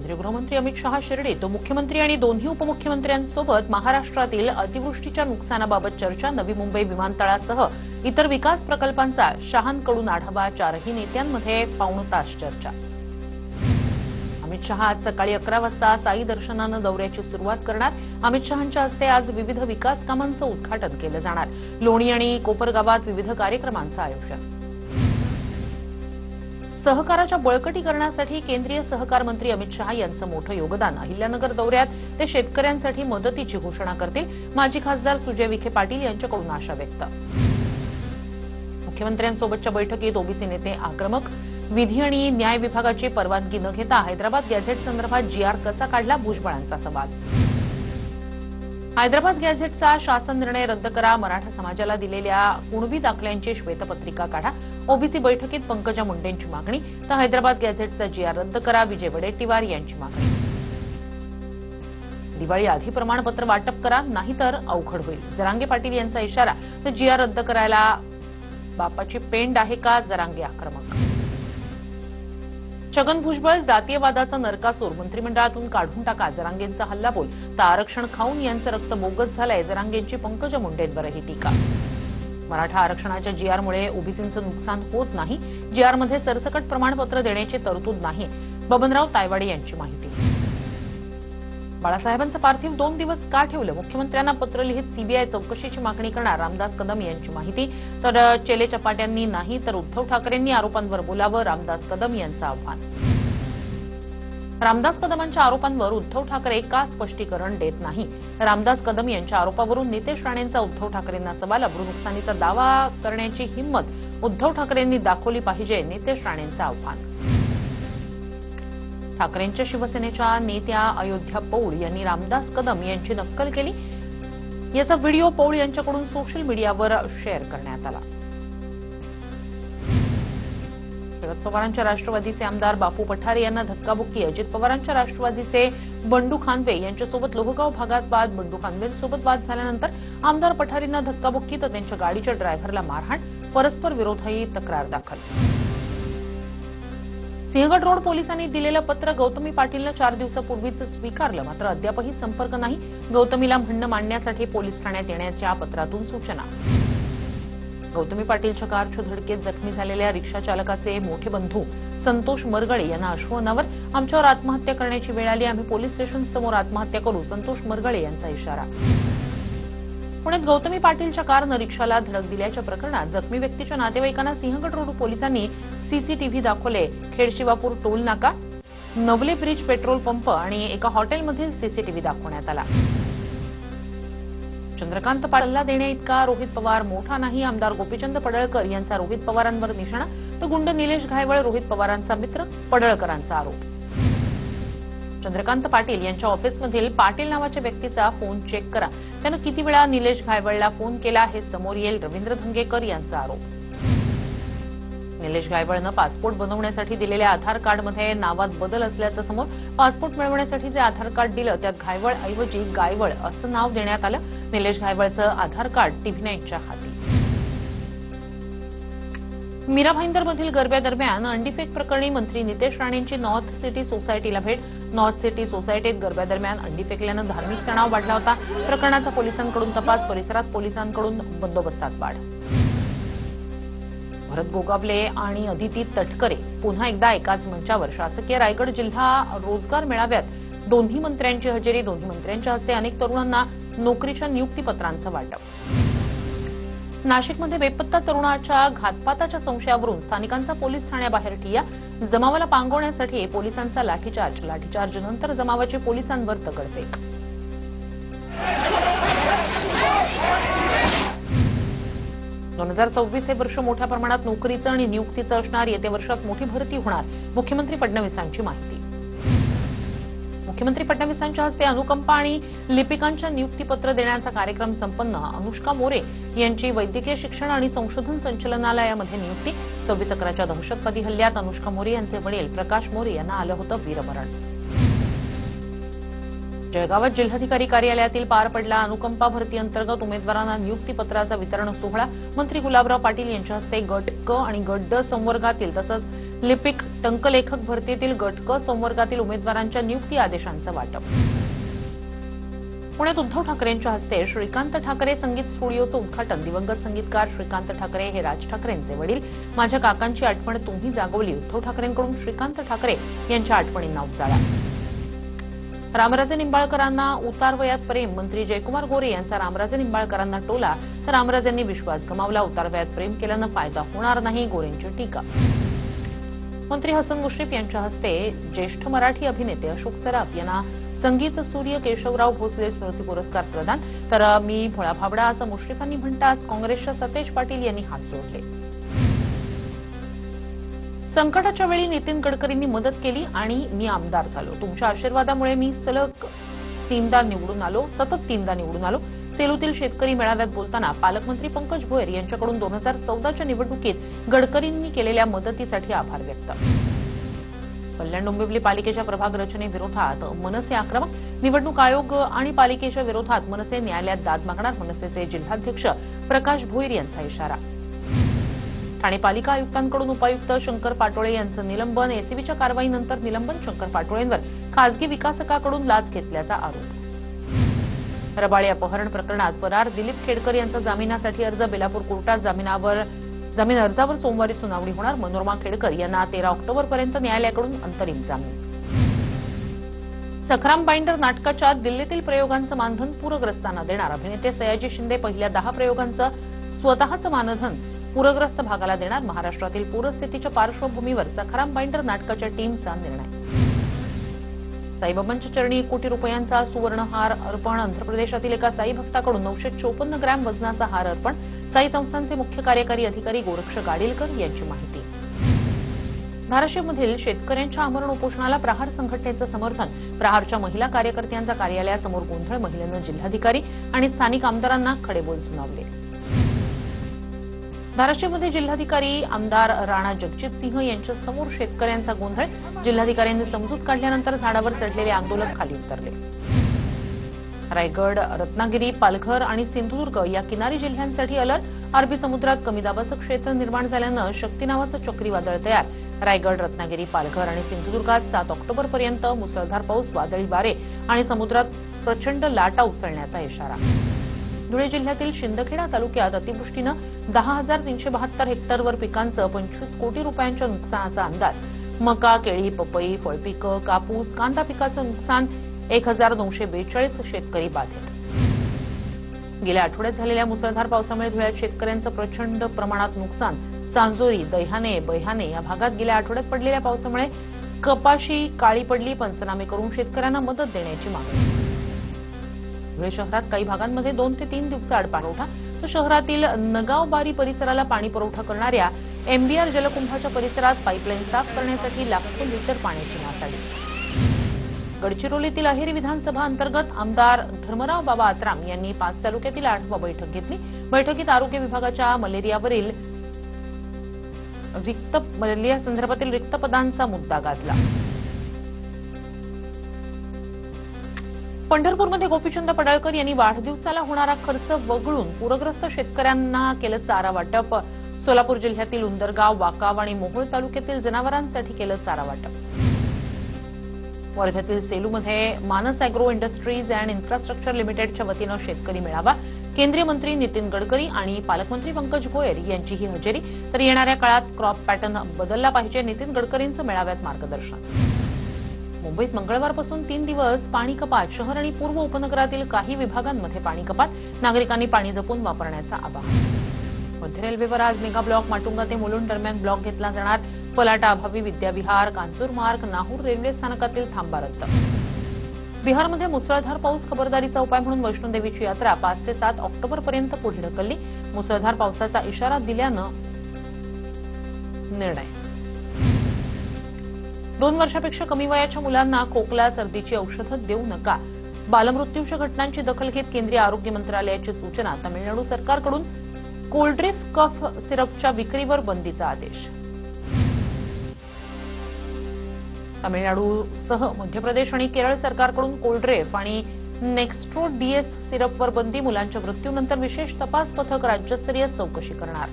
केंद्रीय गृहमंत्री अमित शहा शिर्डी तो मुख्यमंत्री आणि दोन्ही उपमुख्यमंत्र्यांसोबत महाराष्ट्रातील अतिवृष्टीच्या नुकसानाबाबत चर्चा नवी मुंबई विमानतळासह इतर विकास प्रकल्पांचा शहांकडून आढावा चारही नेत्यांमध्ये पाऊण तास चर्चा अमित शहा आज सकाळी 11 वाजता साई दर्शनानं दौऱ्याची सुरुवात करणार अमित शहांच्या हस्ते आज विविध विकास कामांचं उद्घाटन केलं जाणार लोणी आणि कोपरगावात विविध कार्यक्रमांचं आयोजन सहकाराच्या बळकटीकरणासाठी केंद्रीय सहकार मंत्री अमित शहा यांचं मोठं योगदान अहिल्यानगर दौऱ्यात ते शेतकऱ्यांसाठी मदतीची घोषणा करतील माजी खासदार सुजय विखे पाटील यांच्याकडून आशा व्यक्त मुख्यमंत्र्यांसोबतच्या बैठकीत ओबीसी नेते आक्रमक विधी आणि न्याय विभागाची परवानगी न घेता हैदराबाद गॅझेट संदर्भात जीआर कसा काढला भुजबळांचा सवाल हैदराबाद गॅझेटचा शासन निर्णय रद्द करा मराठा समाजाला दिलेल्या कुणबी दाखल्यांची श्वेतपत्रिका काढा ओबीसी बैठकीत पंकजा मुंडेंची मागणी तर हैदराबाद गॅझेटचा जीआर रद्द करा विजय वडेट्टीवार यांची मागणी दिवाळी आधी प्रमाणपत्र वाटप करा नाहीतर अवघड होईल जरांगे पाटील यांचा इशारा तर जीआर रद्द करायला बापाची पेंड आहे का जरांगे आक्रमक छगन भुजबळ जातीयवादाचा नरकासूर मंत्रिमंडळातून काढून टाका जरांगेंचा हल्लाबोल तर आरक्षण खाऊन यांचं रक्त बोगस झालंय जरांगेंची पंकजा मुंडेंवरही टीका मराठा आरक्षणाच्या जीआरमुळे ओबीसींचं नुकसान होत नाही जीआरमध्ये सरसकट प्रमाणपत्र देण्याची तरतूद नाही बबनराव तायवाडे यांची माहिती बाळासाहेबांचं पार्थिव 2 दिवस का ठेवलं मुख्यमंत्र्यांना पत्र लिहित सीबीआय चौकशीची मागणी करणार रामदास कदम यांची माहिती तर चेले चपाट्यांनी नाही तर उद्धव ठाकरेंनी आरोपांवर बोलावं रामदास कदम यांचं आव्हान रामदास कदमांच्या आरोपांवर उद्धव ठाकरे का स्पष्टीकरण देत नाही रामदास कदम यांच्या आरोपावरून नितेश राणेंचा उद्धव ठाकरेंना सवाल अब्रू नुकसानीचा दावा करण्याची हिंमत उद्धव ठाकरेंनी दाखवली पाहिजे नितेश राणेंचं आव्हान ठाकरेंच्या शिवसेनेच्या नेत्या अयोध्या पौळ यांनी रामदास कदम यांची नक्कल केली याचा व्हिडिओ पौळ यांच्याकडून सोशल मीडियावर शेअर करण्यात आला शरद पवारांच्या राष्ट्रवादीचे आमदार बापू पठारे यांना धक्काबुक्की अजित पवारांच्या राष्ट्रवादीचे बंडू खानवे यांच्यासोबत लोहगाव भागात वाद बंडू खानवेंसोबत वाद झाल्यानंतर आमदार पठारेंना धक्काबुक्की तर त्यांच्या गाडीच्या ड्रायव्हरला मारहाण परस्पर विरोधी तक्रार दाखल सिंहगड रोड पोलिसांनी दिलेलं पत्र गौतमी पाटीलनं 4 दिवसापूर्वीच स्वीकारलं मात्र अद्यापही संपर्क नाही गौतमीला म्हणणं मांडण्यासाठी पोलीस ठाण्यात येण्याच्या पत्रातून सूचना गौतमी पाटीलच्या कारच्या धडकेत जखमी झालेल्या रिक्षा चालकाचे मोठे बंधू संतोष मरगळे यांना अश्रू अनावर आमच्यावर आत्महत्या करण्याची वेळ आली आम्ही पोलीस स्टेशन समोर आत्महत्या करू संतोष मरगळे यांचा इशारा पुण्यात गौतमी पाटीलच्या कारनं रिक्षाला धडक दिल्याच्या प्रकरणात जखमी व्यक्तीच्या नातेवाईकांना सिंहगड रोड पोलिसांनी सीसीटीव्ही दाखवले खेडशिवापूर टोल नाका नवले ब्रिज पेट्रोल पंप आणि एका हॉटेलमध्ये सीसीटीव्ही दाखवण्यात आला चंद्रकांत पाटलला देण्या इतका रोहित पवार मोठा नाही आमदार गोपीचंद पडळकर यांचा रोहित पवारांवर निशाणा तर गुंड निलेश घायवळ रोहित पवारांचा मित्र पडळकरांचा आरोप चंद्रकांत पाटील यांच्या ऑफिसमधील पाटील नावाच्या व्यक्तीचा फोन चेक करा त्यानं किती वेळा निलेश घायवळला फोन केला हे समोर येईल रवींद्र धंगेकर यांचा आरोप निलेश घायवळनं पासपोर्ट बनवण्यासाठी दिलेल्या आधार कार्डमध्ये नावात बदल असल्याचं समोर पासपोर्ट मिळवण्यासाठी जे आधार कार्ड दिलं त्यात घायवळ ऐवजी गायवळ असं नाव देण्यात आलं निलेश घायवळचं आधार कार्ड टीव्ही9च्या हाती मीरा भाईंदरमधील गरब्यादरम्यान अंडीफेक प्रकरणी मंत्री नितेश राणेंची नॉर्थ सिटी सोसायटीला भेट नॉर्थ सिटी सोसायटीत गरब्यादरम्यान अंडी फेकल्यानं धार्मिक तणाव वाढला होता प्रकरणाचा पोलिसांकडून तपास परिसरात पोलिसांकडून बंदोबस्तात वाढ भरत गोगावले आणि अदिती तटकरे पुन्हा एकदा एकाच मंचावर शासकीय रायगड जिल्हा रोजगार मेळाव्यात दोन्ही मंत्र्यांची हजेरी दोन्ही मंत्र्यांच्या हस्ते अनेक तरुणांना नोकरीच्या नियुक्तीपत्रांचं वाटप नाशिकमध्ये बेपत्ता तरुणाच्या घातपाताच्या संशयावरून स्थानिकांचा पोलीस ठाण्याबाहेर ठिय्या जमावाला पांगवण्यासाठी पोलिसांचा लाठीचार्ज नंतर जमावाची पोलिसांवर दगडफेक दोन 2026 हे वर्ष मोठ्या प्रमाणात नोकरीचं आणि नियुक्तीचं असणार येत्या वर्षात मोठी भरती होणार मुख्यमंत्री फडणवीसांची माहिती मुख्यमंत्री फडणवीसांच्या हस्ते अनुकंपा आणि लिपिकांच्या नियुक्तीपत्र देण्याचा कार्यक्रम संपन्न अनुष्का मोरे यांची वैद्यकीय शिक्षण आणि संशोधन संचालनालयामध्ये नियुक्ती 26/11च्या दहशतवादी हल्ल्यात अनुष्का मोरे यांचे वडील प्रकाश मोरे यांना आलं होतं वीरमरण जळगावात जिल्हाधिकारी कार्यालयातील पार पडला अनुकंपा भरती अंतर्गत उमेदवारांना नियुक्तीपत्राचा वितरण सोहळा। मंत्री गुलाबराव पाटील यांच्या हस्ते गट क आणि गट ड संवर्गातील तसंच लिपिक टंकलेखक भरतीतील गट क संवर्गातील उमेदवारांच्या नियुक्ती आदेशांचं वाटप। पुण्यात उद्धव ठाकरेंच्या हस्ते श्रीकांत ठाकरे संगीत स्टुडिओचं उद्घाटन। दिवंगत संगीतकार श्रीकांत ठाकरे हे राज ठाकरेंचे वडील। माझ्या काकांची आठवण तुम्ही जागवली। उद्धव ठाकरेंकडून श्रीकांत ठाकरे यांच्या आठवणींना उजाळा। रामराजे निंबाळकरांना उतारवयात प्रेम। मंत्री जयकुमार गोरे यांचा रामराजे निंबाळकरांना टोला, तर रामराजेंनी विश्वास गमावला। उतारवयात प्रेम केल्यानं फायदा होणार नाही, गोरेंची टीका। मंत्री हसन मुश्रीफ यांच्या हस्ते ज्येष्ठ मराठी अभिनेते अशोक सराफ यांना संगीत सूर्य केशवराव भोसले स्मृती पुरस्कार प्रदान। तर मी भोळा भाबडा असं मुश्रीफांनी म्हणताच काँग्रेसच्या सतेज पाटील यांनी हात जोडले। संकटाच्या वेळी नितीन गडकरींनी मदत केली आणि मी आमदार झालो। तुमच्या आशीर्वादामुळे मी सतत तीनदा निवडून आलो। सेलूतील शेतकरी मेळाव्यात बोलताना पालकमंत्री पंकज भोयर यांच्याकडून 2014च्या निवडणुकीत गडकरींनी केलेल्या मदतीसाठी आभार व्यक्त। कल्याण डोंबिवली पालिकेच्या प्रभाग रचनेविरोधात मनसे आक्रमक। निवडणूक आयोग आणि पालिकेच्या विरोधात मनसे न्यायालयात दाद मागणार। मनसेचे जिल्हाध्यक्ष प्रकाश भोयर यांचा इशारा। ठाणे पालिका आयुक्तांकडून उपायुक्त शंकर पाटोळे यांचं निलंबन। एसीबीच्या कारवाईनंतर निलंबन। शंकर पाटोळेंवर खासगी विकासकाकडून लाच घेतल्याचा आरोप। रबाळे अपहरण प्रकरणात फरार दिलीप खेडकर यांचा जामिनासाठी अर्ज। बेलापूर कोर्टात जामीन अर्जावर सोमवारी सुनावणी होणार। मनोरमा खेडकर यांना 13 ऑक्टोबरपर्यंत न्यायालयाकडून अंतरिम जामीन। सखराम बाइंडर नाटकाच्या दिल्लीतील प्रयोगांचं मानधन पूरग्रस्तांना देणार। अभिनेते सयाजी शिंदे पहिल्या 10 प्रयोगांचं स्वतःचं मानधन पूरग्रस्त भागाला देणार। महाराष्ट्रातील पूरस्थितीच्या पार्श्वभूमीवर सखराम बाइंडर नाटकाच्या टीमचा निर्णय। साईबाबांच्या चरणी 1 कोटी रुपयांचा सुवर्णहार अर्पण। आंध्र प्रदेशातील एका साई भक्ताकडून 954 ग्रॅम वजनाचा हार अर्पण। साई संस्थानचे मुख्य कार्यकारी अधिकारी गोरक्ष गाडीलकर यांची माहिती। धाराशिवमधील शेतकऱ्यांच्या आमरण उपोषणाला प्रहार संघटनेचं समर्थन। प्रहारच्या महिला कार्यकर्त्यांचा कार्यालयासमोर गोंधळ। महिलेनं जिल्हाधिकारी आणि स्थानिक आमदारांना खडेबोल सुनावले। धाराशिवमध्ये जिल्हाधिकारी आमदार राणा जगजितसिंह यांच्या समोर शेतकऱ्यांचा गोंधळ। जिल्हाधिकाऱ्यांनी समजूत काढल्यानंतर झाडावर चढलेले आंदोलक खाली उतरले। रायगड, रत्नागिरी, पालघर आणि सिंधुदुर्ग या किनारी जिल्ह्यांसाठी अलर्ट। अरबी समुद्रात कमी दाबाचं क्षेत्र निर्माण झाल्यानं शक्ती नावाचं चक्रीवादळ तयार। रायगड, रत्नागिरी, पालघर आणि सिंधुदुर्गात 7 ऑक्टोबरपर्यंत मुसळधार पाऊस, वादळी वारे आणि समुद्रात प्रचंड लाटा उसळण्याचा इशारा। धुळे जिल्ह्यातील शिंदखेडा तालुक्यात अतिवृष्टीनं 10,372 हेक्टरवर पिकांचं 25 कोटी रुपयांच्या नुकसानाचा अंदाज। मका, केळी, पपई, फळपिकं, कापूस, कांदा पिकाचं नुकसान। 1,942 शेतकरी बाधित। गेल्या आठवड्यात झालेल्या मुसळधार पावसामुळे धुळ्यात शेतकऱ्यांचं प्रचंड प्रमाणात नुकसान। सांजोरी, दैहाणे, बैहाणे या भागात गेल्या आठवड्यात पडलेल्या पावसामुळे कपाशी काळी पडली। पंचनामे करून शेतकऱ्यांना मदत देण्याची मागणी। धुळे शहरात काही भागांमध्ये 2 ते 3 दिवसाआड पाणीपुरवठा। तर शहरातील नगावबारी परिसराला पाणी पुरवठा करणाऱ्या एमबीआर जलकुंभाच्या परिसरात पाईपलाईन साफ करण्यासाठी लाखो लिटर पाण्याची नासाडी। गडचिरोलीतील अहेरी विधानसभा अंतर्गत आमदार धर्मराव बाबा आत्राम यांनी 5 तालुक्यातील आढावा बैठक घेतली। बैठकीत आरोग्य विभागाच्या मलेरिया संदर्भातील रिक्त पदांचा मुद्दा गाजला। पंढरपूरमध्ये गोपीचंद पडळकर यांनी वाढदिवसाला होणारा खर्च वगळून पूरग्रस्त शेतकऱ्यांना केलं चारा वाटप। सोलापूर जिल्ह्यातील उंदरगाव, वाकाव आणि मोहोळ तालुक्यातील जनावरांसाठी केलं चारा वाटप। वर्ध्यातील सेलूमध्ये मानस अॅग्रो इंडस्ट्रीज अँड इन्फ्रास्ट्रक्चर लिमिटेडच्या वतीनं शेतकरी मेळावा। केंद्रीय मंत्री नितीन गडकरी आणि पालकमंत्री पंकज भोयर यांचीही हजेरी। तर येणाऱ्या काळात क्रॉप पॅटर्न बदलला पाहिजे, नितीन गडकरींचं मेळाव्यात मार्गदर्शन। मुंबईत मंगळवारपासून 3 दिवस पाणी कपात। शहर आणि पूर्व उपनगरातील काही विभागांमध्ये पाणी कपात। नागरिकांनी पाणी जपून वापरण्याचं आवाहन। मध्य रेल्वेवर आज मेगा ब्लॉक माटुंगा ते मुलुंड दरम्यान ब्लॉक घेतला जाणार। फलाटा अभावी विद्याविहार, कांजूर मार्ग, नाहूर रेल्वे स्थानकातील थांबा रद्द। बिहारमध्ये मुसळधार पाऊस खबरदारीचा उपाय म्हणून वैष्णोदेवीची यात्रा 5 ते 7 ऑक्टोबरपर्यंत पुढे ढकलली। मुसळधार पावसाचा इशारा दिल्यानं निर्णय। 2 वर्षापेक्षा कमी वयाच्या मुलांना खोकला, सर्दीची औषधं देऊ नका। बालमृत्यूच्या घटनांची दखल घेत केंद्रीय आरोग्य मंत्रालयाची सूचना। तामिळनाडू सरकारकडून कोल्ड्रिफ कफ सिरपच्या विक्रीवर बंदीचा आदेश। तामिळनाडूसह मध्य प्रदेश आणि केरळ सरकारकडून कोल्ड्रेफ आणि नेक्स्ट्रो डीएस सिरपवर बंदी. मुलांच्या मृत्यूनंतर विशेष तपास पथक राज्यस्तरीय चौकशी करणार.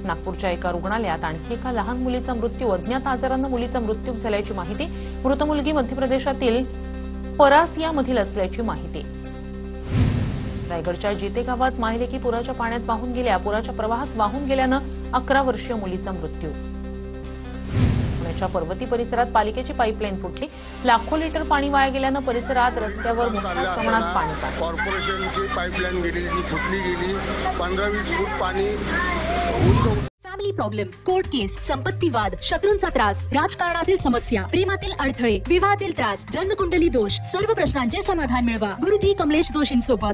नागपूरच्या एका रुग्णालयात आणखी एका लहान मुलीचा मृत्यू. अज्ञात आजारानं मुलीचा मृत्यू झाल्याची माहिती. मृत मुलगी मध्य प्रदेशातील परासियामधील असल्याची माहिती. रायगडच्या जिते गावात माहिलेकी पुराच्या पाण्यात वाहून गेल्या. पुराच्या प्रवाहात वाहून गेल्यानं 11 वर्षीय मुलीचा मृत्यू. पुण्याच्या पर्वती परिसरात पालिकेची पाईपलाईन फुटली. लाखो लिटर पाणी वाया गेल्यानं परिसरात रस्त्यावर मोठ्या प्रमाणात पाणी. कॉर्पोरेशनची पाईपलाईन गेलेली ती फुटली गेली. 15-20 फूट पाणी. फॅमिली प्रॉब्लेम्स, कोर्ट केस, संपत्ती वाद, शत्रूंचा त्रास, राजकारणातील समस्या, प्रेमातील अडथळे, विवाहातील त्रास, जन्मकुंडली दोष, सर्व प्रश्नांचे समाधान मिळवा गुरुजी कमलेश जोशींसोबत.